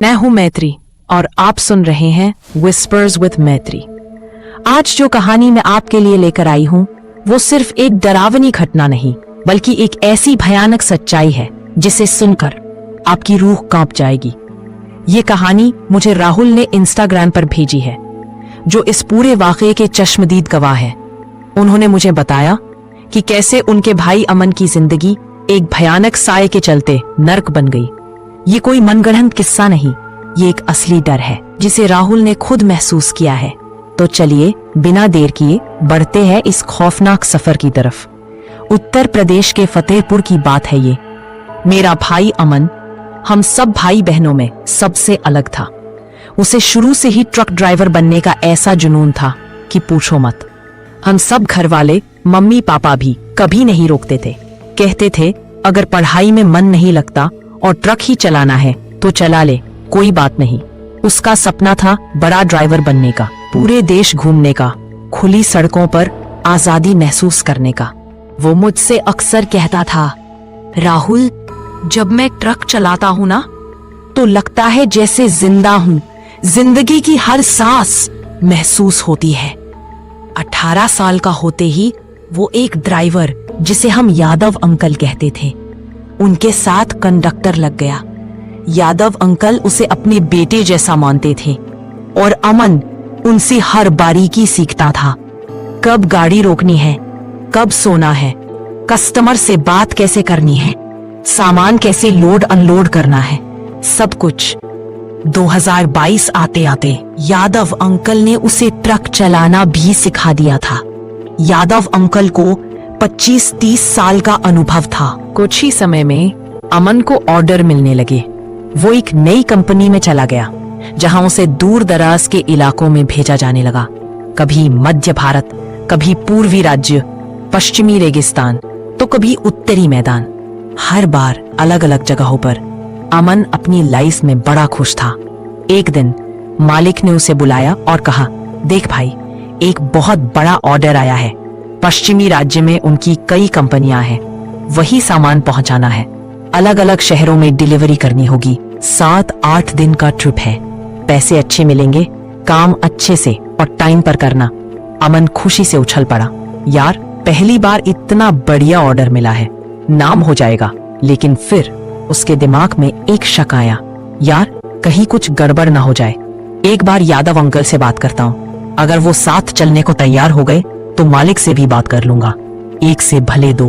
मैं हूं मैत्री और आप सुन रहे हैं विस्पर्स विद मैत्री। आज जो कहानी मैं आपके लिए लेकर आई हूं वो सिर्फ एक डरावनी घटना नहीं बल्कि एक ऐसी भयानक सच्चाई है जिसे सुनकर आपकी रूह कांप जाएगी। ये कहानी मुझे राहुल ने इंस्टाग्राम पर भेजी है, जो इस पूरे वाकये के चश्मदीद गवाह है। उन्होंने मुझे बताया कि कैसे उनके भाई अमन की जिंदगी एक भयानक साये के चलते नर्क बन गई। ये कोई मनगढ़ंत किस्सा नहीं, ये एक असली डर है जिसे राहुल ने खुद महसूस किया है। तो चलिए बिना देर किए बढ़ते हैं इस खौफनाक सफर की तरफ। उत्तर प्रदेश के फतेहपुर की बात है ये। मेरा भाई अमन हम सब भाई बहनों में सबसे अलग था। उसे शुरू से ही ट्रक ड्राइवर बनने का ऐसा जुनून था कि पूछो मत। हम सब घर वाले, मम्मी पापा भी कभी नहीं रोकते थे। कहते थे अगर पढ़ाई में मन नहीं लगता और ट्रक ही चलाना है तो चला ले, कोई बात नहीं। उसका सपना था बड़ा ड्राइवर बनने का, पूरे देश घूमने का, खुली सड़कों पर आजादी महसूस करने का। वो मुझसे अक्सर कहता था, राहुल जब मैं ट्रक चलाता हूं ना तो लगता है जैसे जिंदा हूं, जिंदगी की हर सांस महसूस होती है। 18 साल का होते ही वो एक ड्राइवर, जिसे हम यादव अंकल कहते थे, उनके साथ कंडक्टर लग गया। यादव अंकल उसे अपने बेटे जैसा मानते थे और अमन उनसे हर बारीकी सीखता था। कब गाड़ी रोकनी है, कब सोना है, कस्टमर से बात कैसे करनी है, सामान कैसे लोड अनलोड करना है, सब कुछ। 2022 आते आते यादव अंकल ने उसे ट्रक चलाना भी सिखा दिया था। यादव अंकल को 25-30 साल का अनुभव था। कुछ ही समय में अमन को ऑर्डर मिलने लगे। वो एक नई कंपनी में चला गया जहां उसे दूर दराज के इलाकों में भेजा जाने लगा। कभी मध्य भारत, कभी पूर्वी राज्य, पश्चिमी रेगिस्तान, तो कभी उत्तरी मैदान। हर बार अलग अलग जगहों पर। अमन अपनी लाइफ में बड़ा खुश था। एक दिन मालिक ने उसे बुलाया और कहा, देख भाई, एक बहुत बड़ा ऑर्डर आया है। पश्चिमी राज्य में उनकी कई कंपनियां हैं, वही सामान पहुंचाना है। अलग अलग शहरों में डिलीवरी करनी होगी। 7-8 दिन का ट्रिप है। पैसे अच्छे मिलेंगे, काम अच्छे से और टाइम पर करना। अमन खुशी से उछल पड़ा, यार पहली बार इतना बढ़िया ऑर्डर मिला है, नाम हो जाएगा। लेकिन फिर उसके दिमाग में एक शक आया, यार कहीं कुछ गड़बड़ ना हो जाए। एक बार यादव अंकल से बात करता हूँ, अगर वो साथ चलने को तैयार हो गए तो मालिक से भी बात कर लूंगा, एक से भले दो।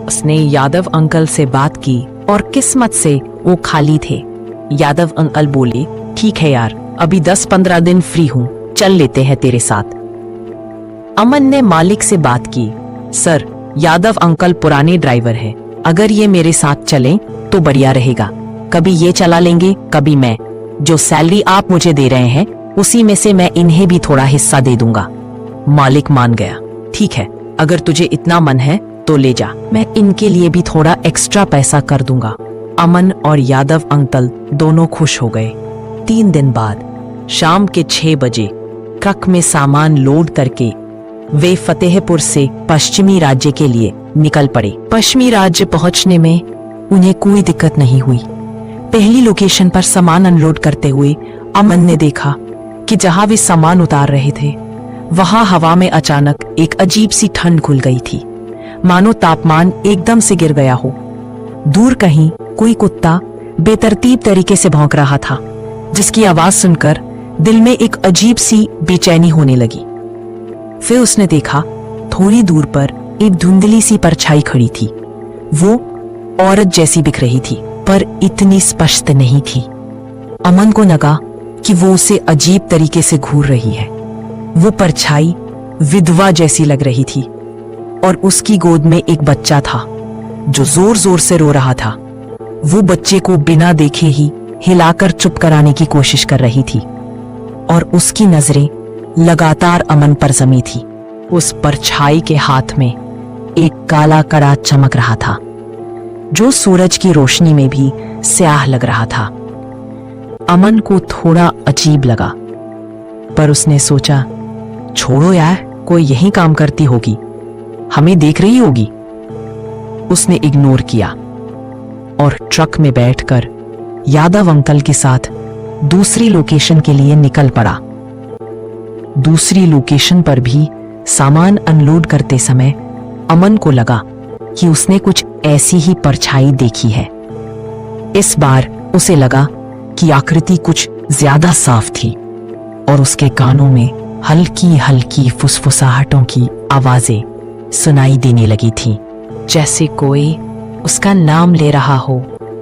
उसने यादव अंकल से बात की और किस्मत से वो खाली थे। यादव अंकल बोले, ठीक है यार, अभी 10-15 दिन फ्री हूँ, चल लेते हैं तेरे साथ। अमन ने मालिक से बात की, सर यादव अंकल पुराने ड्राइवर हैं, अगर ये मेरे साथ चलें तो बढ़िया रहेगा। कभी ये चला लेंगे, कभी मैं। जो सैलरी आप मुझे दे रहे हैं उसी में से मैं इन्हें भी थोड़ा हिस्सा दे दूंगा। मालिक मान गया, ठीक है, अगर तुझे इतना मन है तो ले जा, मैं इनके लिए भी थोड़ा एक्स्ट्रा पैसा कर दूंगा। अमन और यादव अंकल दोनों खुश हो गए। 3 दिन बाद शाम के 6 बजे ट्रक में सामान लोड करके वे फतेहपुर से पश्चिमी राज्य के लिए निकल पड़े। पश्चिमी राज्य पहुंचने में उन्हें कोई दिक्कत नहीं हुई। पहली लोकेशन पर सामान अनलोड करते हुए अमन ने देखा कि जहां वे सामान उतार रहे थे वहां हवा में अचानक एक अजीब सी ठंड घुल गई थी, मानो तापमान एकदम से गिर गया हो। दूर कहीं कोई कुत्ता बेतरतीब तरीके से भौंक रहा था, जिसकी आवाज सुनकर दिल में एक अजीब सी बेचैनी होने लगी। फिर उसने देखा थोड़ी दूर पर एक धुंधली सी परछाई खड़ी थी। वो औरत जैसी दिख रही थी पर इतनी स्पष्ट नहीं थी। अमन को लगा कि वो उसे अजीब तरीके से घूर रही है। वो परछाई विधवा जैसी लग रही थी और उसकी गोद में एक बच्चा था जो जोर जोर से रो रहा था। वो बच्चे को बिना देखे ही हिलाकर चुप कराने की कोशिश कर रही थी और उसकी नजरें लगातार अमन पर जमी थी। उस परछाई के हाथ में एक काला कड़ा चमक रहा था जो सूरज की रोशनी में भी स्याह लग रहा था। अमन को थोड़ा अजीब लगा, पर उसने सोचा, छोड़ो यार, कोई यही काम करती होगी, हमें देख रही होगी। उसने इग्नोर किया और ट्रक में बैठकर यादव अंकल के साथ दूसरी लोकेशन के लिए निकल पड़ा। दूसरी लोकेशन पर भी सामान अनलोड करते समय अमन को लगा कि उसने कुछ ऐसी ही परछाई देखी है। इस बार उसे लगा कि आकृति कुछ ज्यादा साफ थी और उसके कानों में हल्की हल्की फुसफुसाहटों की आवाजें सुनाई देने लगी थी, जैसे कोई उसका नाम ले रहा हो,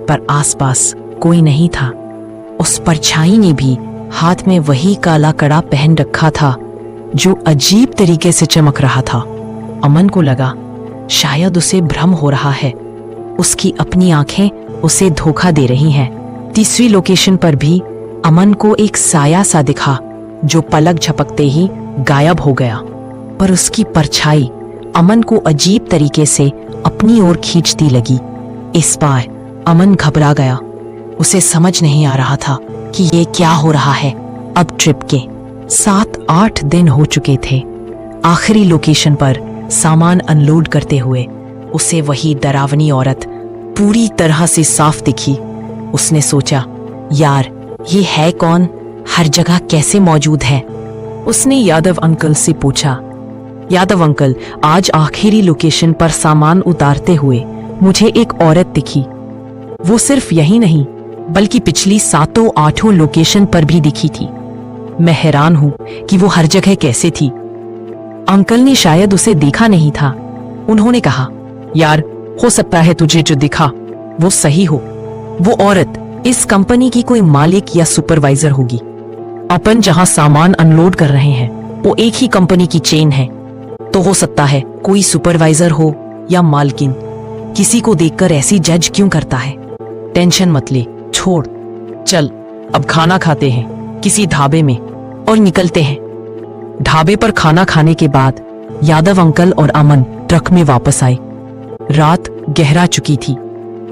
पर आसपास कोई नहीं था। उस परछाई ने भी हाथ में वही काला कड़ा पहन रखा था जो अजीब तरीके से चमक रहा था। अमन को लगा शायद उसे भ्रम हो रहा है, उसकी अपनी आंखें उसे धोखा दे रही हैं। तीसरी लोकेशन पर भी अमन को एक साया सा दिखा जो पलक झपकते ही गायब हो गया, पर उसकी परछाई अमन को अजीब तरीके से अपनी ओर खींचती लगी। इस बार अमन घबरा गया। उसे समझ नहीं आ रहा था कि ये क्या हो रहा है। अब ट्रिप के 7-8 दिन हो चुके थे। आखिरी लोकेशन पर सामान अनलोड करते हुए उसे वही डरावनी औरत पूरी तरह से साफ दिखी। उसने सोचा, यार ये है कौन, हर जगह कैसे मौजूद है। उसने यादव अंकल से पूछा, यादव अंकल, आज आखिरी लोकेशन पर सामान उतारते हुए मुझे एक औरत दिखी। वो सिर्फ यही नहीं बल्कि पिछली 7-8 लोकेशन पर भी दिखी थी। मैं हैरान हूं कि वो हर जगह कैसे थी। अंकल ने शायद उसे देखा नहीं था। उन्होंने कहा, यार हो सकता है तुझे जो दिखा वो सही हो। वो औरत इस कंपनी की कोई मालिक या सुपरवाइजर होगी। अपन जहां सामान अनलोड कर रहे हैं वो एक ही कंपनी की चेन है, तो हो सकता है कोई सुपरवाइजर हो या मालकिन। किसी को देखकर ऐसी जज क्यों करता है। टेंशन मत ले, छोड़, चल अब खाना खाते हैं किसी ढाबे में और निकलते हैं। ढाबे पर खाना खाने के बाद यादव अंकल और अमन ट्रक में वापस आए। रात गहरा चुकी थी।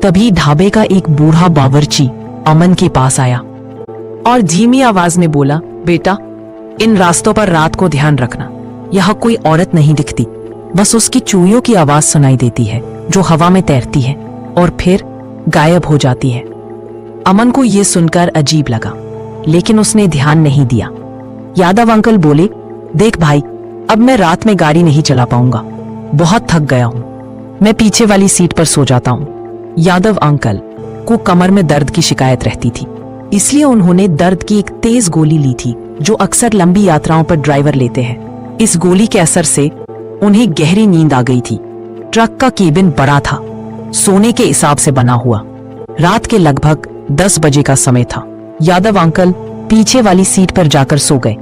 तभी ढाबे का एक बूढ़ा बावर्ची अमन के पास आया और धीमी आवाज में बोला, बेटा इन रास्तों पर रात को ध्यान रखना, यहाँ कोई औरत नहीं दिखती, बस उसकी चूड़ियों की आवाज सुनाई देती है जो हवा में तैरती है और फिर गायब हो जाती है। अमन को यह सुनकर अजीब लगा, लेकिन उसने ध्यान नहीं दिया। यादव अंकल बोले, देख भाई, अब मैं रात में गाड़ी नहीं चला पाऊंगा, बहुत थक गया हूं, मैं पीछे वाली सीट पर सो जाता हूं। यादव अंकल को कमर में दर्द की शिकायत रहती थी, इसलिए उन्होंने दर्द की एक तेज गोली ली थी जो अक्सर लंबी यात्राओं पर ड्राइवर लेते हैं। इस गोली के असर से उन्हें गहरी नींद आ गई थी। ट्रक का केबिन बड़ा था, सोने के हिसाब से बना हुआ। रात के लगभग 10 बजे का समय था। यादव अंकल पीछे वाली सीट पर जाकर सो गए।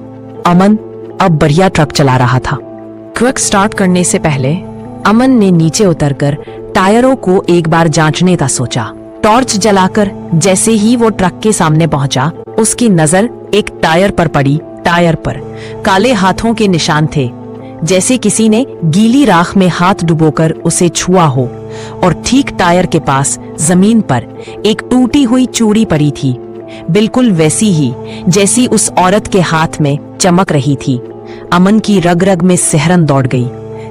अमन अब बढ़िया ट्रक चला रहा था। ट्रक स्टार्ट करने से पहले अमन ने नीचे उतरकर टायरों को एक बार जांचने का सोचा। टॉर्च जलाकर जैसे ही वो ट्रक के सामने पहुंचा, उसकी नजर एक टायर पर पड़ी। टायर पर काले हाथों के निशान थे, जैसे किसी ने गीली राख में हाथ डुबोकर उसे छुआ हो। और ठीक टायर के पास जमीन पर एक टूटी हुई चूड़ी पड़ी थी, बिल्कुल वैसी ही जैसी उस औरत के हाथ में चमक रही थी। अमन की रग रग में सिहरन दौड़ गई,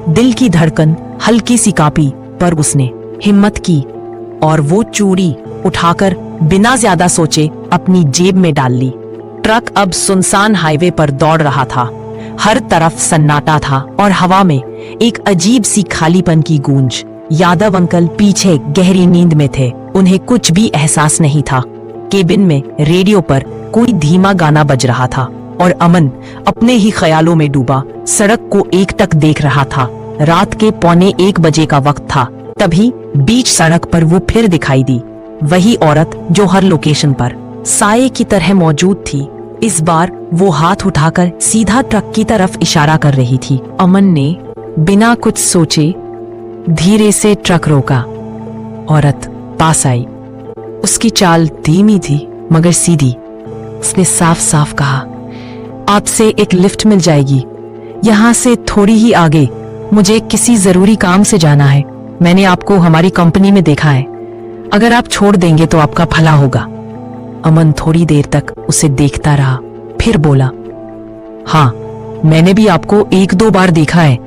दिल की धड़कन हल्की सी कांपी, पर उसने हिम्मत की और वो चूड़ी उठाकर बिना ज्यादा सोचे अपनी जेब में डाल ली। ट्रक अब सुनसान हाईवे पर दौड़ रहा था। हर तरफ सन्नाटा था और हवा में एक अजीब सी खालीपन की गूंज। यादव अंकल पीछे गहरी नींद में थे, उन्हें कुछ भी एहसास नहीं था। केबिन में रेडियो पर कोई धीमा गाना बज रहा था और अमन अपने ही ख्यालों में डूबा सड़क को एकटक देख रहा था। रात के 1:15 बजे का वक्त था। तभी बीच सड़क पर वो फिर दिखाई दी, वही औरत जो हर लोकेशन पर साये की तरह मौजूद थी। इस बार वो हाथ उठाकर सीधा ट्रक की तरफ इशारा कर रही थी। अमन ने बिना कुछ सोचे धीरे से ट्रक रोका। औरत पास आई। उसकी चाल धीमी थी मगर सीधी। उसने साफ साफ कहा, आपसे एक लिफ्ट मिल जाएगी, यहाँ से थोड़ी ही आगे मुझे किसी जरूरी काम से जाना है। मैंने आपको हमारी कंपनी में देखा है, अगर आप छोड़ देंगे तो आपका भला होगा। अमन थोड़ी देर तक उसे देखता रहा, फिर बोला, हाँ मैंने भी आपको 1-2 बार देखा है,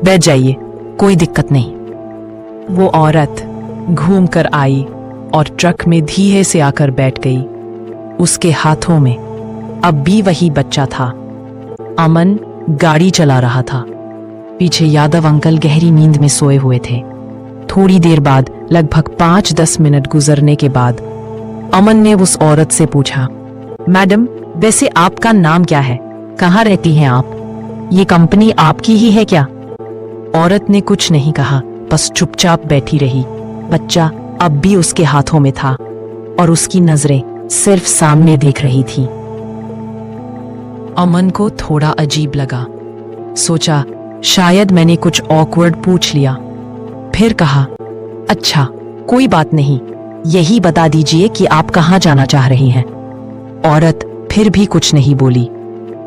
बैठ जाइए, कोई दिक्कत नहीं। वो औरत घूम कर आई और ट्रक में धीरे से आकर बैठ गई। उसके हाथों में अब भी वही बच्चा था। अमन गाड़ी चला रहा था। पीछे यादव अंकल गहरी नींद में सोए हुए थे। थोड़ी देर बाद, लगभग 5-10 मिनट गुजरने के बाद, अमन ने उस औरत से पूछा, मैडम, वैसे आपका नाम क्या है? कहाँ रहती हैं आप? ये कंपनी आपकी ही है क्या? औरत ने कुछ नहीं कहा, बस चुपचाप बैठी रही। बच्चा अब भी उसके हाथों में था और उसकी नजरें सिर्फ सामने देख रही थी। अमन को थोड़ा अजीब लगा। सोचा शायद मैंने कुछ ऑकवर्ड पूछ लिया। फिर कहा, अच्छा कोई बात नहीं, यही बता दीजिए कि आप कहाँ जाना चाह रही हैं। औरत फिर भी कुछ नहीं बोली।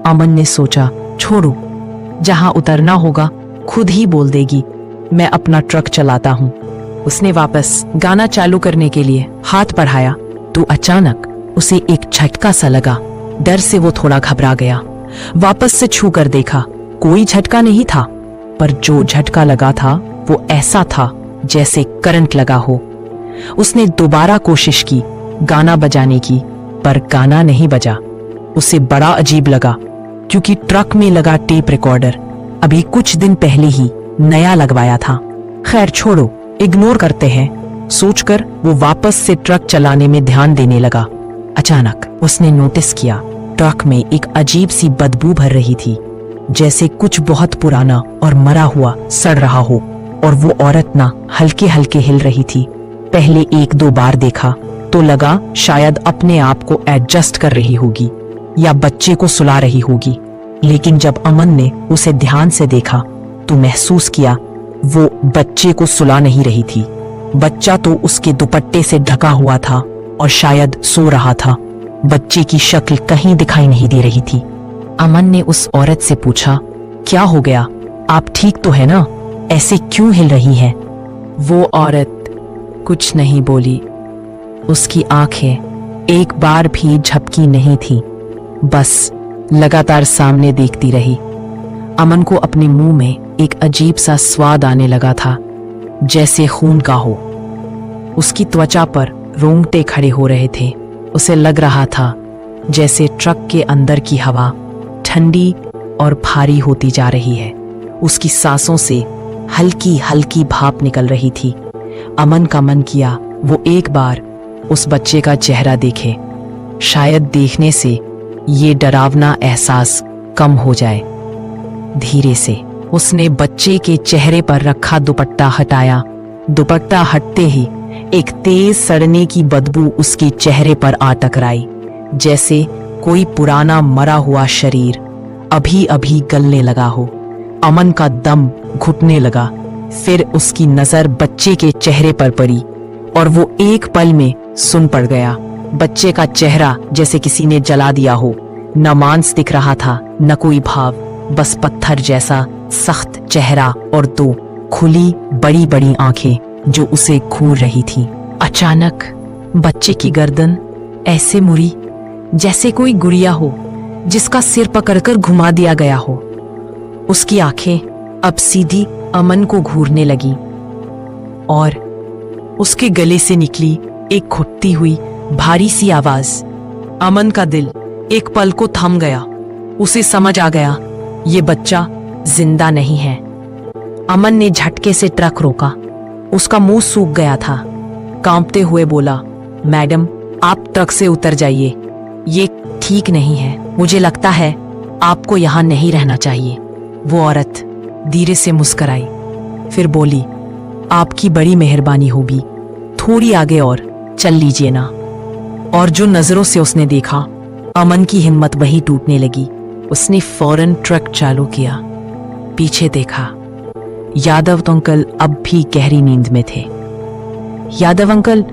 अमन ने सोचा, छोड़ो, जहां उतरना होगा खुद ही बोल देगी, मैं अपना ट्रक चलाता हूं। उसने वापस गाना चालू करने के लिए हाथ बढ़ाया तो अचानक उसे एक झटका सा लगा। डर से वो थोड़ा घबरा गया। वापस से छू कर देखा, कोई झटका नहीं था, पर जो झटका लगा था वो ऐसा था जैसे करंट लगा हो। उसने दोबारा कोशिश की गाना बजाने की, पर गाना नहीं बजा। उसे बड़ा अजीब लगा, क्योंकि ट्रक में लगा टेप रिकॉर्डर अभी कुछ दिन पहले ही नया लगवाया था। खैर छोड़ो, इग्नोर करते हैं, सोचकर वो वापस से ट्रक चलाने में ध्यान देने लगा। अचानक उसने नोटिस किया ट्रक में एक अजीब सी बदबू भर रही थी, जैसे कुछ बहुत पुराना और मरा हुआ सड़ रहा हो। और वो औरत ना हल्के हल्के हिल रही थी। पहले 1-2 बार देखा तो लगा शायद अपने आप को एडजस्ट कर रही होगी या बच्चे को सुला रही होगी, लेकिन जब अमन ने उसे ध्यान से देखा तो महसूस किया वो बच्चे को सुला नहीं रही थी। बच्चा तो उसके दुपट्टे से ढका हुआ था और शायद सो रहा था। बच्चे की शक्ल कहीं दिखाई नहीं दे रही थी। अमन ने उस औरत से पूछा, क्या हो गया? आप ठीक तो है ना? ऐसे क्यों हिल रही हैं? वो औरत कुछ नहीं बोली। उसकी आंखें एक बार भी झपकी नहीं थी, बस लगातार सामने देखती रही। अमन को अपने मुंह में एक अजीब सा स्वाद आने लगा था, जैसे खून का हो। उसकी त्वचा पर रोंगटे खड़े हो रहे थे। उसे लग रहा था जैसे ट्रक के अंदर की हवा ठंडी और भारी होती जा रही है। उसकी सांसों से हल्की हल्की भाप निकल रही थी। अमन का मन किया वो एक बार उस बच्चे का चेहरा देखे, शायद देखने से ये डरावना एहसास कम हो जाए। धीरे से उसने बच्चे के चेहरे पर रखा दुपट्टा हटाया। दुपट्टा हटते ही एक तेज सड़ने की बदबू उसके चेहरे पर आ टकराई, जैसे कोई पुराना मरा हुआ शरीर अभी अभी गलने लगा हो। अमन का दम घुटने लगा। फिर उसकी नजर बच्चे के चेहरे पर पड़ी और वो एक पल में सुन पड़ गया। बच्चे का चेहरा जैसे किसी ने जला दिया हो। न मांस दिख रहा था, न कोई भाव, बस पत्थर जैसा सख्त चेहरा और 2 खुली बड़ी बड़ी आंखें जो उसे घूर रही थी। अचानक बच्चे की गर्दन ऐसे मुड़ी जैसे कोई गुड़िया हो जिसका सिर पकड़कर घुमा दिया गया हो। उसकी आंखें अब सीधी अमन को घूरने लगी और उसके गले से निकली एक घुटती हुई भारी सी आवाज। अमन का दिल एक पल को थम गया। उसे समझ आ गया ये बच्चा जिंदा नहीं है। अमन ने झटके से ट्रक रोका। उसका मुंह सूख गया था। कांपते हुए बोला, मैडम आप ट्रक से उतर जाइए, ये ठीक नहीं है। मुझे लगता है आपको यहाँ नहीं रहना चाहिए। वो औरत धीरे से मुस्कुराई, फिर बोली, आपकी बड़ी मेहरबानी होगी, थोड़ी आगे और चल लीजिए ना। और जो नजरों से उसने देखा, अमन की हिम्मत वही टूटने लगी। उसने फौरन ट्रक चालू किया। पीछे देखा, यादव तो अंकल अब भी गहरी नींद में थे। यादव अंकल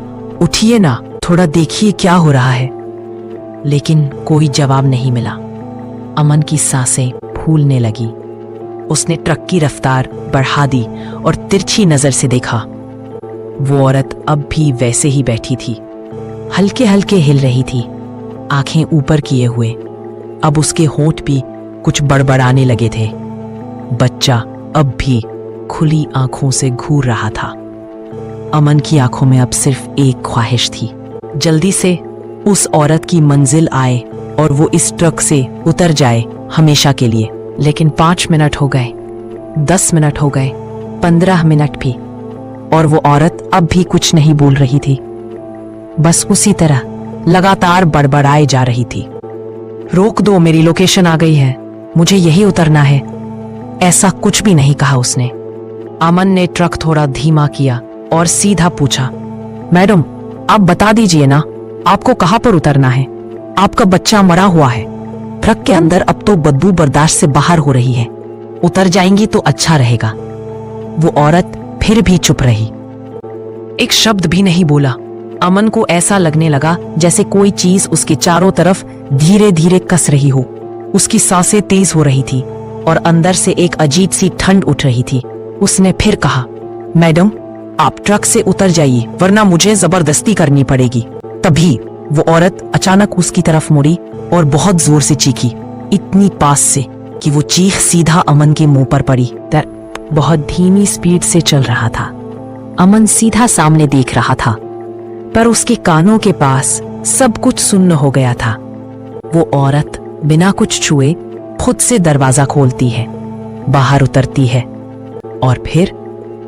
उठिए ना, थोड़ा देखिए क्या हो रहा है। लेकिन कोई जवाब नहीं मिला। अमन की सांसें फूलने लगी। उसने ट्रक की रफ्तार बढ़ा दी और तिरछी नजर से देखा। वो औरत अब भी वैसे ही बैठी थी, हल्के हल्के हिल रही थी, आंखें ऊपर किए हुए। अब उसके होंठ भी कुछ बड़बड़ाने लगे थे। बच्चा अब भी खुली आंखों से घूर रहा था। अमन की आंखों में अब सिर्फ एक ख्वाहिश थी, जल्दी से उस औरत की मंजिल आए और वो इस ट्रक से उतर जाए हमेशा के लिए। लेकिन 5 मिनट हो गए, 10 मिनट हो गए, 15 मिनट भी, और वो औरत अब भी कुछ नहीं बोल रही थी। बस उसी तरह लगातार बड़बड़ाए जा रही थी। रोक दो, मेरी लोकेशन आ गई है, मुझे यही उतरना है। ऐसा कुछ भी नहीं कहा उसने। अमन ने ट्रक थोड़ा धीमा किया और सीधा पूछा, मैडम आप बता दीजिए ना, आपको कहां पर उतरना है? आपका बच्चा मरा हुआ है। ट्रक के अंदर अब तो बदबू बर्दाश्त से बाहर हो रही है। उतर जाएंगी तो अच्छा रहेगा। वो औरत फिर भी चुप रही, एक शब्द भी नहीं बोला। अमन को ऐसा लगने लगा जैसे कोई चीज उसके चारों तरफ धीरे धीरे कस रही हो। उसकी सांसें तेज हो रही थी और अंदर से एक अजीब सी ठंड उठ रही थी। उसने फिर कहा, मैडम आप ट्रक से उतर जाइए वरना मुझे जबरदस्ती करनी पड़ेगी। तभी वो औरत अचानक उसकी तरफ मुड़ी और बहुत जोर से चीखी, इतनी पास से कि वो चीख सीधा अमन के मुंह पर पड़ी। बहुत धीमी स्पीड से चल रहा था। अमन सीधा सामने देख रहा था, पर उसके कानों के पास सब कुछ सुन्न हो गया था। वो औरत बिना कुछ छुए खुद से दरवाजा खोलती है, बाहर उतरती है और फिर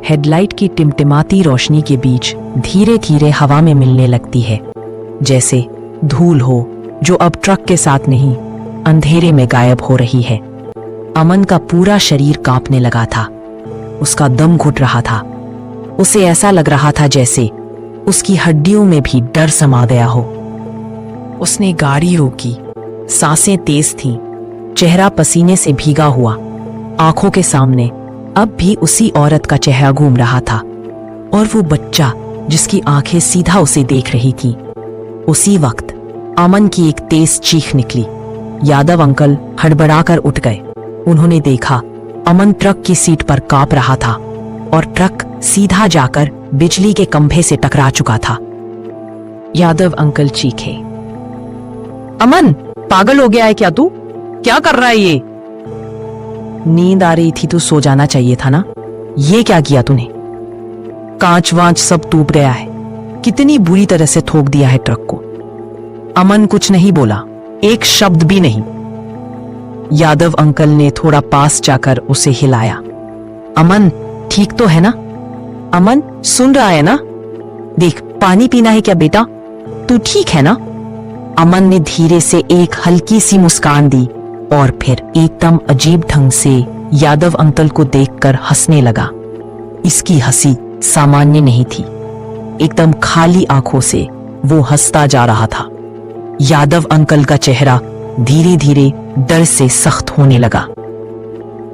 हेडलाइट की टिमटिमाती रोशनी के बीच धीरे धीरे हवा में मिलने लगती है, जैसे धूल हो जो अब ट्रक के साथ नहीं अंधेरे में गायब हो रही है। अमन का पूरा शरीर कांपने लगा था, उसका दम घुट रहा था। उसे ऐसा लग रहा था जैसे उसकी हड्डियों में भी डर समा गया हो। उसने गाड़ी रोकी, सांसें तेज थीं, चेहरा पसीने से भीगा हुआ। आंखों के सामने अब भी उसी औरत का चेहरा घूम रहा था और वो बच्चा जिसकी आंखें सीधा उसे देख रही थी। उसी वक्त अमन की एक तेज चीख निकली। यादव अंकल हड़बड़ाकर उठ गए। उन्होंने देखा अमन ट्रक की सीट पर कांप रहा था और ट्रक सीधा जाकर बिजली के खंभे से टकरा चुका था। यादव अंकल चीखे, अमन पागल हो गया है क्या तू? क्या कर रहा है ये? नींद आ रही थी तो सो जाना चाहिए था ना। ये क्या किया तूने? कांच वांच सब टूट गया है। कितनी बुरी तरह से ठोक दिया है ट्रक को। अमन कुछ नहीं बोला, एक शब्द भी नहीं। यादव अंकल ने थोड़ा पास जाकर उसे हिलाया। अमन ठीक तो है ना? अमन सुन रहा है ना? देख पानी पीना है क्या बेटा? तू ठीक है ना? अमन ने धीरे से एक हल्की सी मुस्कान दी और फिर एकदम अजीब ढंग से यादव अंकल को देखकर हंसने लगा। इसकी हंसी सामान्य नहीं थी, एकदम खाली आंखों से वो हंसता जा रहा था। यादव अंकल का चेहरा धीरे धीरे डर से सख्त होने लगा।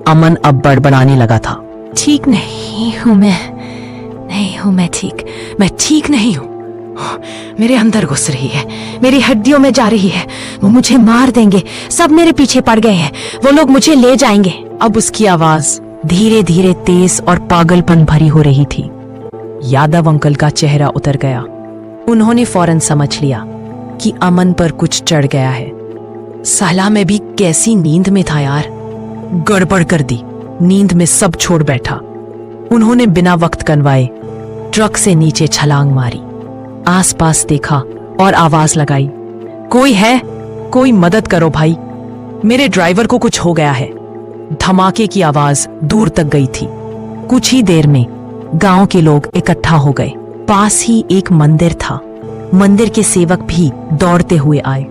अमन अब बड़बड़ाने लगा था, ठीक नहीं हूं मैं ठीक, मैं ठीक नहीं हूं। मेरे अंदर घुस रही है, मेरी हड्डियों में जा रही है। वो मुझे मार देंगे, सब मेरे पीछे पड़ गए हैं, वो लोग मुझे ले जाएंगे। अब उसकी आवाज धीरे धीरे तेज और पागलपन भरी हो रही थी। यादव अंकल का चेहरा उतर गया। उन्होंने फौरन समझ लिया कि अमन पर कुछ चढ़ गया है। साला मैं भी कैसी नींद में था यार, गड़बड़ कर दी। नींद में सब छोड़ बैठा। उन्होंने बिना वक्त गंवाए ट्रक से नीचे छलांग मारी, आसपास देखा और आवाज लगाई, कोई है? कोई मदद करो भाई, मेरे ड्राइवर को कुछ हो गया है। धमाके की आवाज दूर तक गई थी। कुछ ही देर में गांव के लोग इकट्ठा हो गए। पास ही एक मंदिर था। मंदिर के सेवक भी दौड़ते हुए आए।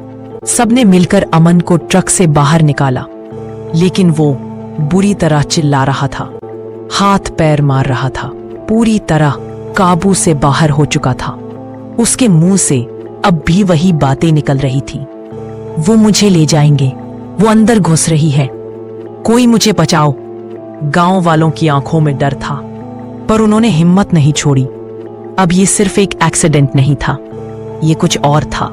सबने मिलकर अमन को ट्रक से बाहर निकाला, लेकिन वो बुरी तरह चिल्ला रहा था, हाथ पैर मार रहा था, पूरी तरह काबू से बाहर हो चुका था। उसके मुंह से अब भी वही बातें निकल रही थी, वो मुझे ले जाएंगे, वो अंदर घुस रही है, कोई मुझे बचाओ। गांव वालों की आंखों में डर था, पर उन्होंने हिम्मत नहीं छोड़ी। अब ये सिर्फ एक एक्सीडेंट नहीं था, ये कुछ और था,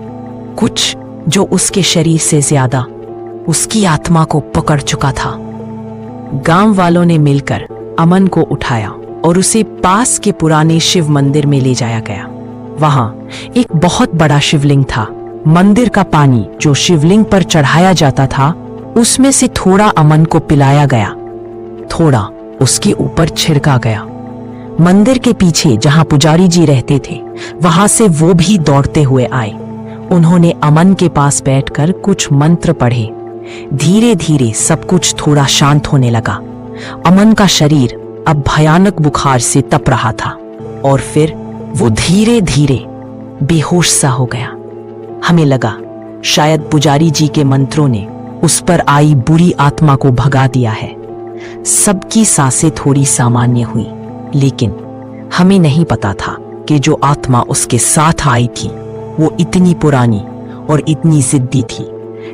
कुछ जो उसके शरीर से ज्यादा उसकी आत्मा को पकड़ चुका था। गांव वालों ने मिलकर अमन को उठाया और उसे पास के पुराने शिव मंदिर में ले जाया गया। वहां एक बहुत बड़ा शिवलिंग था। मंदिर का पानी जो शिवलिंग पर चढ़ाया जाता था, उसमें से थोड़ा अमन को पिलाया गया, थोड़ा उसके ऊपर छिड़का गया। मंदिर के पीछे जहां पुजारी जी रहते थे, वहां से वो भी दौड़ते हुए आए। उन्होंने अमन के पास बैठकर कुछ मंत्र पढ़े। धीरे धीरे सब कुछ थोड़ा शांत होने लगा। अमन का शरीर अब भयानक बुखार से तप रहा था और फिर वो धीरे धीरे बेहोश सा हो गया। हमें लगा शायद पुजारी जी के मंत्रों ने उस पर आई बुरी आत्मा को भगा दिया है। सबकी सांसें थोड़ी सामान्य हुई, लेकिन हमें नहीं पता था कि जो आत्मा उसके साथ आई थी वो इतनी पुरानी और इतनी जिद्दी थी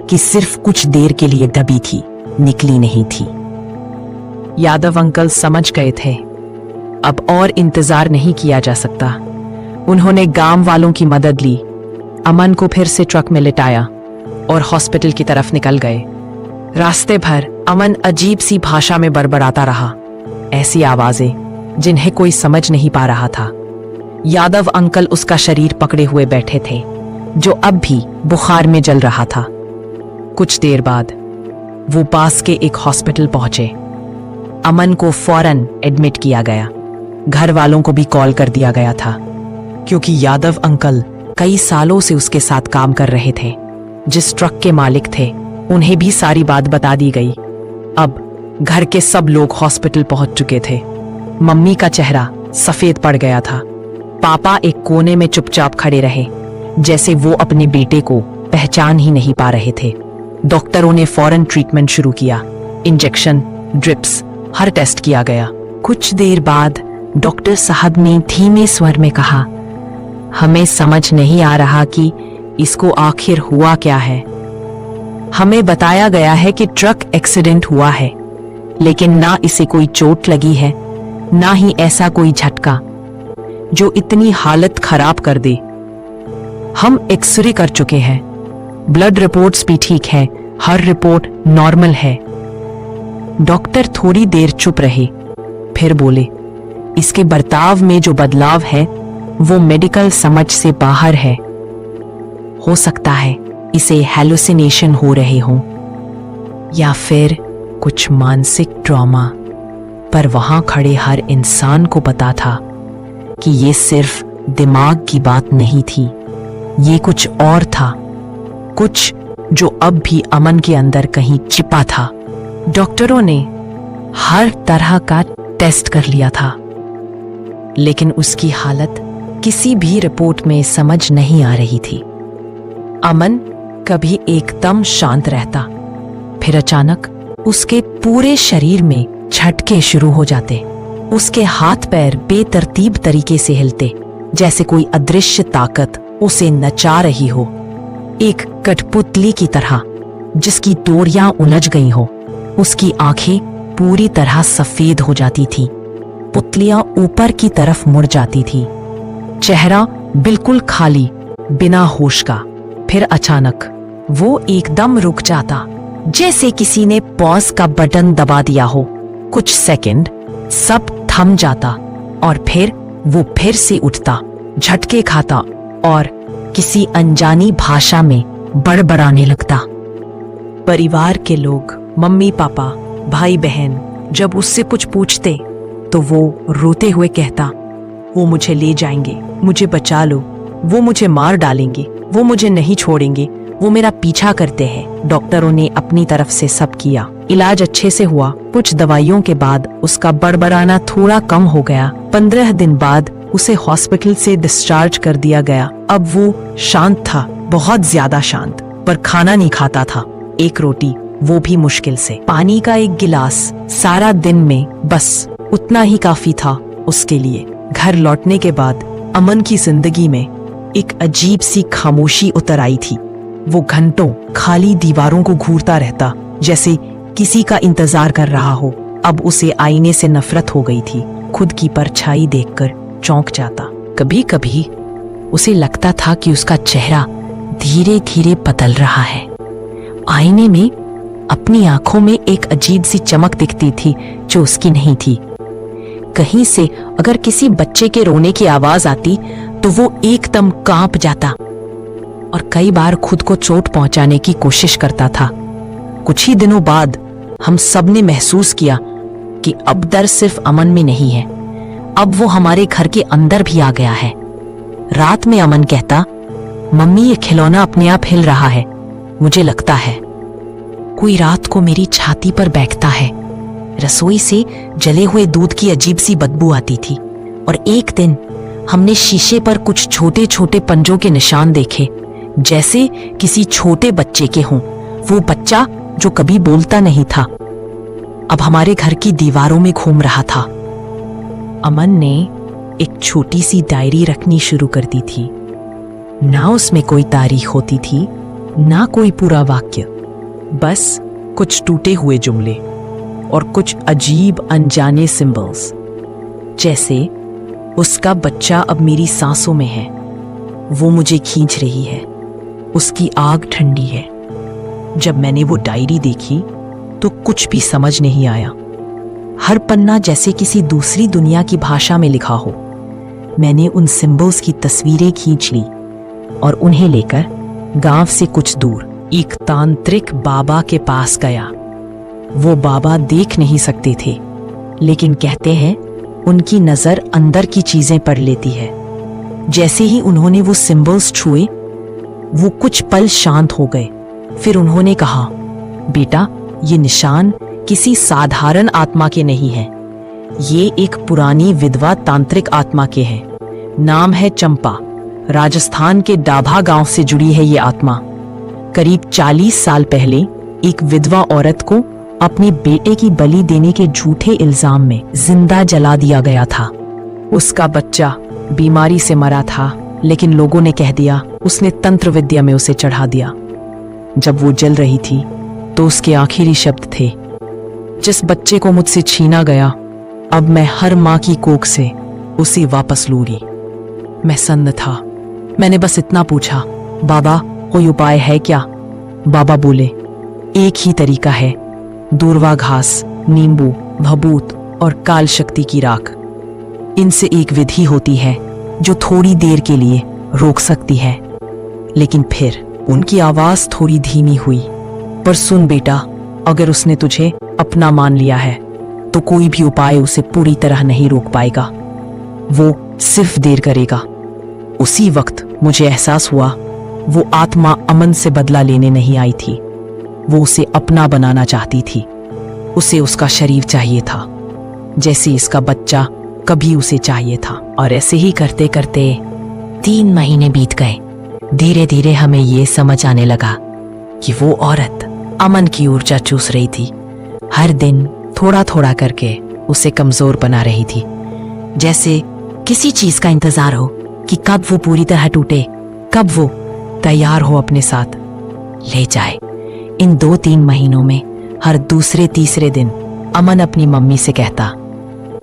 कि सिर्फ कुछ देर के लिए दबी थी, निकली नहीं थी। यादव अंकल समझ गए थे अब और इंतजार नहीं किया जा सकता। उन्होंने गांव वालों की मदद ली, अमन को फिर से ट्रक में लिटाया और हॉस्पिटल की तरफ निकल गए। रास्ते भर अमन अजीब सी भाषा में बड़बड़ाता रहा, ऐसी आवाजें जिन्हें कोई समझ नहीं पा रहा था। यादव अंकल उसका शरीर पकड़े हुए बैठे थे, जो अब भी बुखार में जल रहा था। कुछ देर बाद वो पास के एक हॉस्पिटल पहुंचे। अमन को फौरन एडमिट किया गया। घर वालों को भी कॉल कर दिया गया था, क्योंकि यादव अंकल कई सालों से उसके साथ काम कर रहे थे। जिस ट्रक के मालिक थे उन्हें भी सारी बात बता दी गई। अब घर के सब लोग हॉस्पिटल पहुंच चुके थे। मम्मी का चेहरा सफेद पड़ गया था। पापा एक कोने में चुपचाप खड़े रहे, जैसे वो अपने बेटे को पहचान ही नहीं पा रहे थे। डॉक्टरों ने फौरन ट्रीटमेंट शुरू किया। इंजेक्शन, ड्रिप्स, हर टेस्ट किया गया। कुछ देर बाद डॉक्टर साहब ने धीमे स्वर में कहा, हमें समझ नहीं आ रहा कि इसको आखिर हुआ क्या है। हमें बताया गया है कि ट्रक एक्सीडेंट हुआ है, लेकिन ना इसे कोई चोट लगी है, ना ही ऐसा कोई झटका जो इतनी हालत खराब कर दे। हम एक्सरे कर चुके हैं, ब्लड रिपोर्ट्स भी ठीक है, हर रिपोर्ट नॉर्मल है। डॉक्टर थोड़ी देर चुप रहे, फिर बोले, इसके बर्ताव में जो बदलाव है वो मेडिकल समझ से बाहर है। हो सकता है इसे हेलुसिनेशन हो रहे हों या फिर कुछ मानसिक ट्रॉमा, पर वहां खड़े हर इंसान को पता था कि ये सिर्फ दिमाग की बात नहीं थी, ये कुछ और था, कुछ जो अब भी अमन के अंदर कहीं छिपा था। डॉक्टरों ने हर तरह का टेस्ट कर लिया था, लेकिन उसकी हालत किसी भी रिपोर्ट में समझ नहीं आ रही थी। अमन कभी एकदम शांत रहता, फिर अचानक उसके पूरे शरीर में झटके शुरू हो जाते। उसके हाथ पैर बेतरतीब तरीके से हिलते, जैसे कोई अदृश्य ताकत उसे नचा रही हो, एक कठपुतली की तरह जिसकी डोरियां उलझ गई हो। उसकी आंखें पूरी तरह सफेद हो जाती थी, पुतलियां ऊपर की तरफ मुड़ जाती थी, चेहरा बिल्कुल खाली, बिना होश का। फिर अचानक वो एकदम रुक जाता, जैसे किसी ने पॉज का बटन दबा दिया हो। कुछ सेकंड सब थम जाता और फिर वो फिर से उठता, झटके खाता और किसी अनजानी भाषा में बड़बड़ाने लगता। परिवार के लोग, मम्मी पापा, भाई बहन जब उससे कुछ पूछते तो वो रोते हुए कहता, वो मुझे ले जाएंगे, मुझे बचा लो, वो मुझे मार डालेंगे, वो मुझे नहीं छोड़ेंगे, वो मेरा पीछा करते हैं। डॉक्टरों ने अपनी तरफ से सब किया, इलाज अच्छे से हुआ। कुछ दवाइयों के बाद उसका बड़बड़ाना थोड़ा कम हो गया। 15 दिन बाद उसे हॉस्पिटल से डिस्चार्ज कर दिया गया। अब वो शांत था, बहुत ज्यादा शांत, पर खाना नहीं खाता था, एक रोटी, वो भी मुश्किल से। पानी का एक गिलास सारा दिन में, बस उतना ही काफी था उसके लिए। घर लौटने के बाद अमन की जिंदगी में एक अजीब सी खामोशी उतर आई थी। वो घंटों खाली दीवारों को घूरता रहता, जैसे किसी का इंतजार कर रहा हो। अब उसे आईने से नफरत हो गई थी, खुद की परछाई देखकर चौंक जाता। कभी कभी उसे लगता था कि उसका चेहरा धीरे धीरे बदल रहा है। आईने में अपनी आंखों में एक अजीब सी चमक दिखती थी जो उसकी नहीं थी। कहीं से अगर किसी बच्चे के रोने की आवाज आती तो वो एकदम कांप जाता और कई बार खुद को चोट पहुंचाने की कोशिश करता था। कुछ ही दिनों बाद हम सब ने महसूस किया कि अब डर सिर्फ अमन में नहीं है, अब वो हमारे घर के अंदर भी आ गया है। रात में अमन कहता, मम्मी, ये खिलौना अपने आप हिल रहा है, मुझे लगता है। कोई रात को मेरी छाती पर बैठता है। रसोई से जले हुए दूध की अजीब सी बदबू आती थी और एक दिन हमने शीशे पर कुछ छोटे छोटे पंजों के निशान देखे, जैसे किसी छोटे बच्चे के हों। वो बच्चा जो कभी बोलता नहीं था, अब हमारे घर की दीवारों में घूम रहा था। अमन ने एक छोटी सी डायरी रखनी शुरू कर दी थी। ना उसमें कोई तारीख होती थी, ना कोई पूरा वाक्य, बस कुछ टूटे हुए जुमले और कुछ अजीब अनजाने सिंबल्स। जैसे उसका बच्चा अब मेरी सांसों में है, वो मुझे खींच रही है, उसकी आग ठंडी है। जब मैंने वो डायरी देखी तो कुछ भी समझ नहीं आया। हर पन्ना जैसे किसी दूसरी दुनिया की भाषा में लिखा हो। मैंने उन सिंबल्स की तस्वीरें खींच ली और उन्हें लेकर गांव से कुछ दूर एक तांत्रिक बाबा के पास गया। वो बाबा देख नहीं सकते थे, लेकिन कहते हैं उनकी नजर अंदर की चीजें पढ़ लेती है। जैसे ही उन्होंने वो सिंबल्स छुए, वो कुछ पल शांत हो गए। फिर उन्होंने कहा, बेटा, ये निशान किसी साधारण आत्मा के नहीं हैं। ये एक पुरानी विधवा तांत्रिक आत्मा के हैं। नाम है चंपा। राजस्थान के डाभा गांव से जुड़ी है ये आत्मा। करीब 40 साल पहले एक विधवा औरत को अपने बेटे की बलि देने के झूठे इल्जाम में जिंदा जला दिया गया था। उसका बच्चा बीमारी से मरा था, लेकिन लोगों ने कह दिया उसने तंत्र विद्या में उसे चढ़ा दिया। जब वो जल रही थी तो उसके आखिरी शब्द थे, जिस बच्चे को मुझसे छीना गया, अब मैं हर माँ की कोख से उसे वापस लूंगी। मैं सन्न था। मैंने बस इतना पूछा, बाबा कोई उपाय है क्या? बाबा बोले, एक ही तरीका है, दूर्वा घास, नींबू, भभूत और काल शक्ति की राख। इनसे एक विधि होती है जो थोड़ी देर के लिए रोक सकती है। लेकिन फिर उनकी आवाज थोड़ी धीमी हुई, पर सुन बेटा, अगर उसने तुझे अपना मान लिया है तो कोई भी उपाय उसे पूरी तरह नहीं रोक पाएगा। वो सिर्फ देर करेगा। उसी वक्त मुझे एहसास हुआ वो आत्मा अमन से बदला लेने नहीं आई थी, वो उसे अपना बनाना चाहती थी। उसे उसका शरीर चाहिए था, जैसे इसका बच्चा कभी उसे चाहिए था। और ऐसे ही करते करते 3 महीने बीत गए। धीरे धीरे हमें ये समझ आने लगा कि वो औरत अमन की ऊर्जा चूस रही थी। हर दिन थोड़ा थोड़ा करके उसे कमजोर बना रही थी, जैसे किसी चीज का इंतजार हो कि कब वो पूरी तरह टूटे, कब वो तैयार हो अपने साथ ले जाए। इन 2-3 महीनों में हर दूसरे तीसरे दिन अमन अपनी मम्मी से कहता,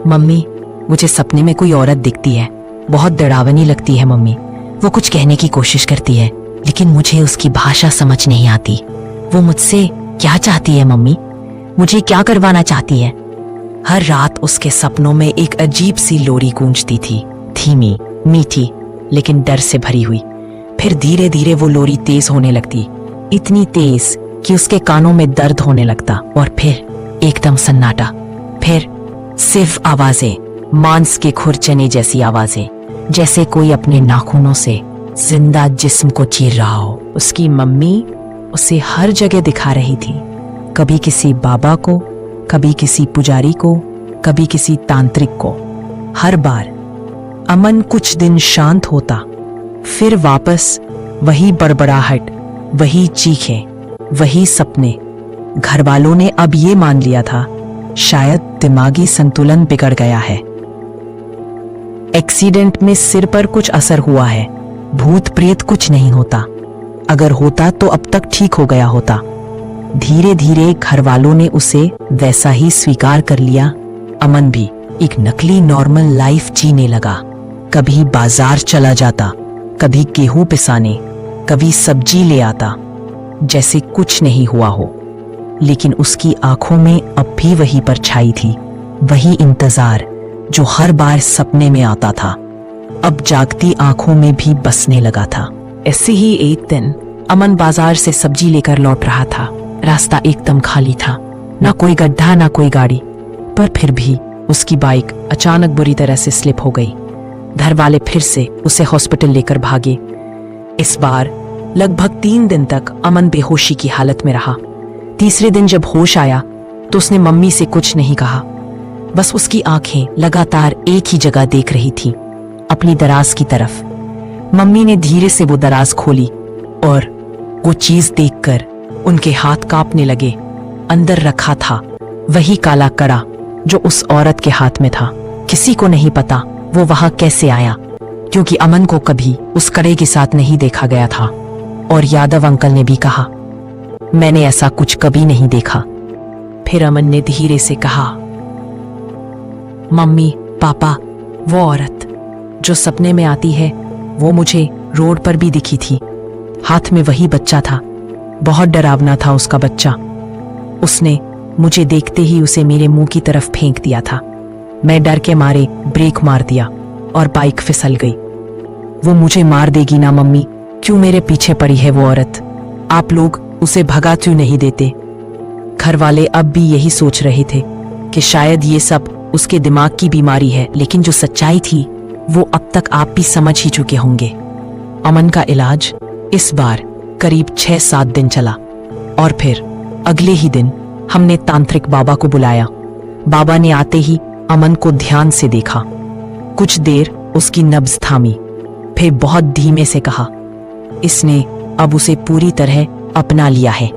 मम्मी, मुझे सपने में कोई औरत दिखती है, बहुत डरावनी लगती है मम्मी। वो कुछ कहने की कोशिश करती है, लेकिन मुझे उसकी भाषा समझ नहीं आती। वो मुझसे क्या चाहती है मम्मी? मुझे क्या करवाना चाहती है? हर रात उसके सपनों में एक अजीब सी लोरी गूंजती थी, धीमी, मीठी, लेकिन डर से भरी हुई। फिर धीरे धीरे वो लोरी तेज होने लगती, इतनी तेज कि उसके कानों में दर्द होने लगता। और फिर एकदम सन्नाटा। फिर सिर्फ आवाजें, मांस के खुरचने जैसी आवाजें, जैसे कोई अपने नाखूनों से जिंदा जिस्म को चीर रहा हो। उसकी मम्मी उसे हर जगह दिखा रही थी, कभी किसी बाबा को, कभी किसी पुजारी को, कभी किसी तांत्रिक को। हर बार अमन कुछ दिन शांत होता, फिर वापस वही बड़बड़ाहट, वही चीखें, वही सपने। घर वालों ने अब ये मान लिया था शायद दिमागी संतुलन बिगड़ गया है। एक्सीडेंट में सिर पर कुछ असर हुआ है, भूत प्रेत कुछ नहीं होता। अगर होता तो अब तक ठीक हो गया होता। धीरे धीरे घर वालों ने उसे वैसा ही स्वीकार कर लिया। अमन भी एक नकली नॉर्मल लाइफ जीने लगा। कभी बाजार चला जाता, कभी गेहूं पिसाने, कभी सब्जी ले आता, जैसे कुछ नहीं हुआ हो। लेकिन उसकी आंखों में अब भी वही परछाई थी, वही इंतजार जो हर बार सपने में आता था, अब जागती आंखों में भी बसने लगा था। ऐसे ही एक दिन अमन बाजार से सब्जी लेकर लौट रहा था। रास्ता एकदम खाली था, ना कोई गड्ढा ना कोई गाड़ी, पर फिर भी उसकी बाइक अचानक बुरी तरह से स्लिप हो गई। घर वाले फिर से उसे हॉस्पिटल लेकर भागे। इस बार लगभग 3 दिन तक अमन बेहोशी की हालत में रहा। तीसरे दिन जब होश आया तो उसने मम्मी से कुछ नहीं कहा, बस उसकी आंखें लगातार एक ही जगह देख रही थी, अपनी दराज की तरफ। मम्मी ने धीरे से वो दराज खोली और वो चीज देखकर उनके हाथ कांपने लगे। अंदर रखा था वही काला कड़ा जो उस औरत के हाथ में था। किसी को नहीं पता वो वहां कैसे आया, क्योंकि अमन को कभी उस कड़े के साथ नहीं देखा गया था। और यादव अंकल ने भी कहा, मैंने ऐसा कुछ कभी नहीं देखा। फिर अमन ने धीरे से कहा, मम्मी पापा, वो औरत जो सपने में आती है वो मुझे रोड पर भी दिखी थी। हाथ में वही बच्चा था। बहुत डरावना था उसका बच्चा। उसने मुझे देखते ही उसे मेरे मुंह की तरफ फेंक दिया था। मैं डर के मारे ब्रेक मार दिया और बाइक फिसल गई। वो मुझे मार देगी ना मम्मी, क्यों मेरे पीछे पड़ी है वो औरत? आप लोग उसे भगा क्यों नहीं देते? घर वाले अब भी यही सोच रहे थे कि शायद ये सब उसके दिमाग की बीमारी है, लेकिन जो सच्चाई थी वो अब तक आप भी समझ ही चुके होंगे। अमन का इलाज इस बार करीब 6-7 दिन चला और फिर अगले ही दिन हमने तांत्रिक बाबा को बुलाया। बाबा ने आते ही अमन को ध्यान से देखा, कुछ देर उसकी नब्ज थामी, फिर बहुत धीमे से कहा, इसने अब उसे पूरी तरह अपना लिया है।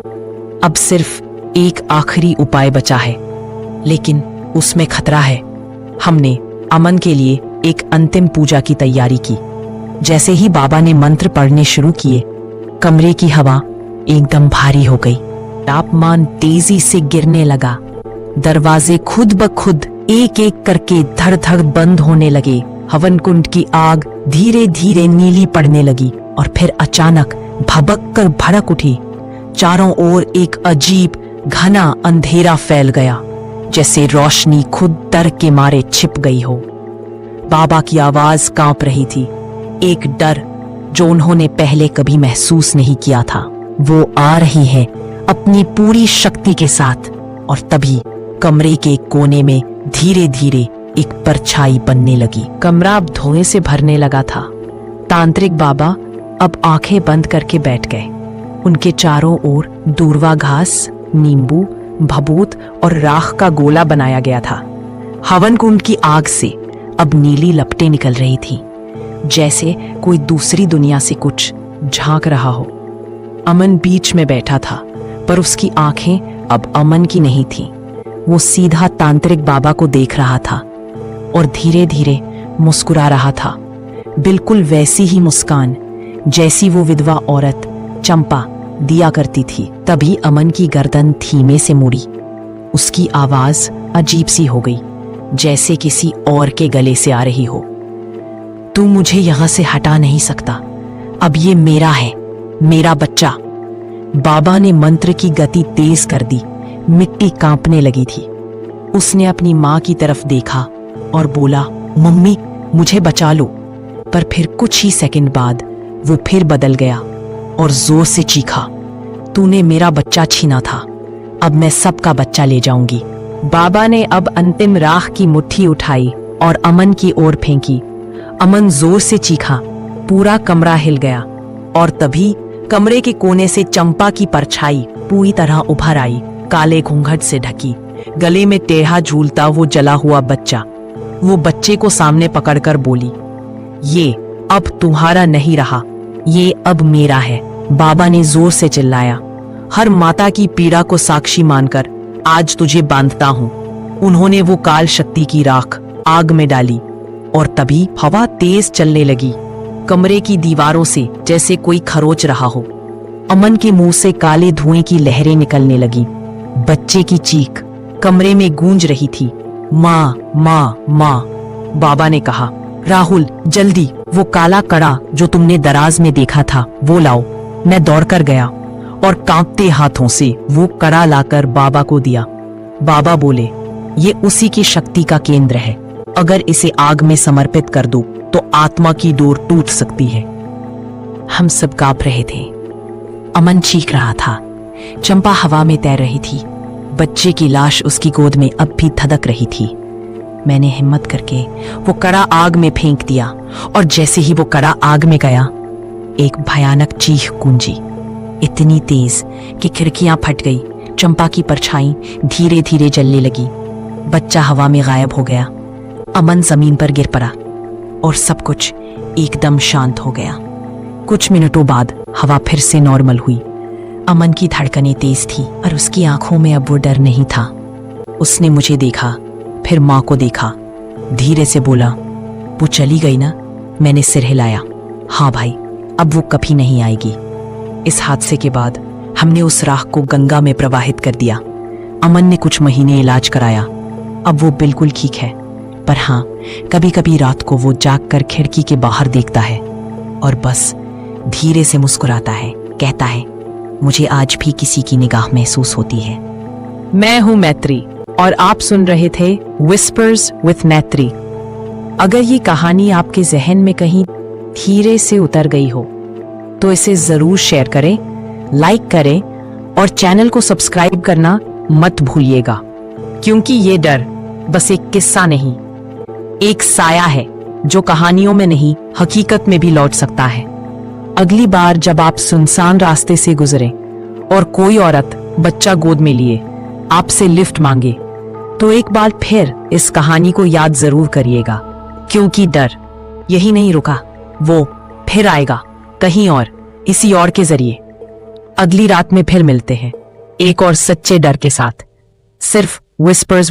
अब सिर्फ एक आखिरी उपाय बचा है, लेकिन उसमें खतरा है। हमने अमन के लिए एक अंतिम पूजा की तैयारी की। जैसे ही बाबा ने मंत्र पढ़ने शुरू किए, कमरे की हवा एकदम भारी हो गई। तापमान तेजी से गिरने लगा। दरवाजे खुद ब खुद एक एक करके धड़ धड़ बंद होने लगे। हवन कुंड की आग धीरे धीरे नीली पड़ने लगी और फिर अचानक भभक कर भड़क उठी। चारों ओर एक अजीब घना अंधेरा फैल गया, जैसे रोशनी खुद डर के मारे छिप गई हो। बाबा की आवाज कांप रही थी, एक डर जो उन्होंने पहले कभी महसूस नहीं किया था। वो आ रही है अपनी पूरी शक्ति के साथ। और तभी कमरे के कोने में धीरे धीरे एक परछाई बनने लगी। कमरा अब धुएं से भरने लगा था। तांत्रिक बाबा अब आंखें बंद करके बैठ गए। उनके चारों ओर दूर्वा घास, नींबू, भभूत और राख का गोला बनाया गया था। हवन कुंड की आग से अब नीली लपटें निकल रही थी, जैसे कोई दूसरी दुनिया से कुछ झांक रहा हो। अमन बीच में बैठा था, पर उसकी आंखें अब अमन की नहीं थीं। वो सीधा तांत्रिक बाबा को देख रहा था और धीरे धीरे मुस्कुरा रहा था, बिल्कुल वैसी ही मुस्कान जैसी वो विधवा औरत चंपा दिया करती थी। तभी अमन की गर्दन धीमे से मुड़ी। उसकी आवाज अजीब सी हो गई, जैसे किसी और के गले से आ रही हो। तू मुझे यहां से हटा नहीं सकता, अब ये मेरा है, मेरा बच्चा। बाबा ने मंत्र की गति तेज कर दी। मिट्टी कांपने लगी थी। उसने अपनी मां की तरफ देखा और बोला, मम्मी मुझे बचा लो। पर फिर कुछ ही सेकंड बाद वो फिर बदल गया और जोर से चीखा, तूने मेरा बच्चा छीना था, अब मैं सबका बच्चा ले जाऊंगी। बाबा ने अब अंतिम राख की मुट्ठी उठाई और अमन की ओर फेंकी। अमन जोर से चीखा, पूरा कमरा हिल गया और तभी कमरे के कोने से चंपा की परछाई पूरी तरह उभर आई, काले घूंघट से ढकी, गले में टेढ़ा झूलता वो जला हुआ बच्चा। वो बच्चे को सामने पकड़कर बोली, ये अब तुम्हारा नहीं रहा, ये अब मेरा है। बाबा ने जोर से चिल्लाया, हर माता की पीड़ा को साक्षी मानकर आज तुझे बांधता हूं। उन्होंने वो काल शक्ति की राख आग में डाली और तभी हवा तेज चलने लगी, कमरे की दीवारों से जैसे कोई खरोच रहा हो। अमन के मुंह से काले धुएं की लहरें निकलने लगी। बच्चे की चीख कमरे में गूंज रही थी, माँ माँ माँ। बाबा ने कहा, राहुल जल्दी वो काला कड़ा जो तुमने दराज में देखा था वो लाओ। मैं दौड़कर गया और कांपते हाथों से वो कड़ा लाकर बाबा को दिया। बाबा बोले, ये उसी की शक्ति का केंद्र है, अगर इसे आग में समर्पित कर दो तो आत्मा की डोर टूट सकती है। हम सब कांप रहे थे। अमन चीख रहा था, चंपा हवा में तैर रही थी, बच्चे की लाश उसकी गोद में अब भी धधक रही थी। मैंने हिम्मत करके वो कड़ा आग में फेंक दिया और जैसे ही वो कड़ा आग में गया, एक भयानक चीख गूंजी, इतनी तेज कि खिड़कियां फट गई। चंपा की परछाई धीरे धीरे जलने लगी। बच्चा हवा में गायब हो गया। अमन जमीन पर गिर पड़ा और सब कुछ एकदम शांत हो गया। कुछ मिनटों बाद हवा फिर से नॉर्मल हुई। अमन की धड़कनें तेज थी और उसकी आंखों में अब वो डर नहीं था। उसने मुझे देखा, फिर माँ को देखा, धीरे से बोला, वो चली गई ना? मैंने सिर हिलाया। हाँ भाई, अब वो कभी नहीं आएगी। इस हादसे के बाद हमने उस राख को गंगा में प्रवाहित कर दिया। अमन ने कुछ महीने इलाज कराया, अब वो बिल्कुल ठीक है। पर हाँ, कभी कभी रात को वो जागकर खिड़की के बाहर देखता है और बस धीरे से मुस्कुराता है, कहता है, मुझे आज भी किसी की निगाह महसूस होती है। मैं हूं मैत्री और आप सुन रहे थे विस्पर्स विथ मैत्री। अगर ये कहानी आपके जहन में कहीं धीरे से उतर गई हो तो इसे जरूर शेयर करें, लाइक करें और चैनल को सब्सक्राइब करना मत भूलिएगा, क्योंकि ये डर बस एक किस्सा नहीं, एक साया है जो कहानियों में नहीं हकीकत में भी लौट सकता है। अगली बार जब आप सुनसान रास्ते से गुजरें और कोई औरत बच्चा गोद में लिए आपसे लिफ्ट मांगे, तो एक बार फिर इस कहानी को याद जरूर करिएगा, क्योंकि डर यही नहीं रुका, वो फिर आएगा कहीं और, इसी और के जरिए। अगली रात में फिर मिलते हैं एक और सच्चे डर के साथ, सिर्फ विस्पर्स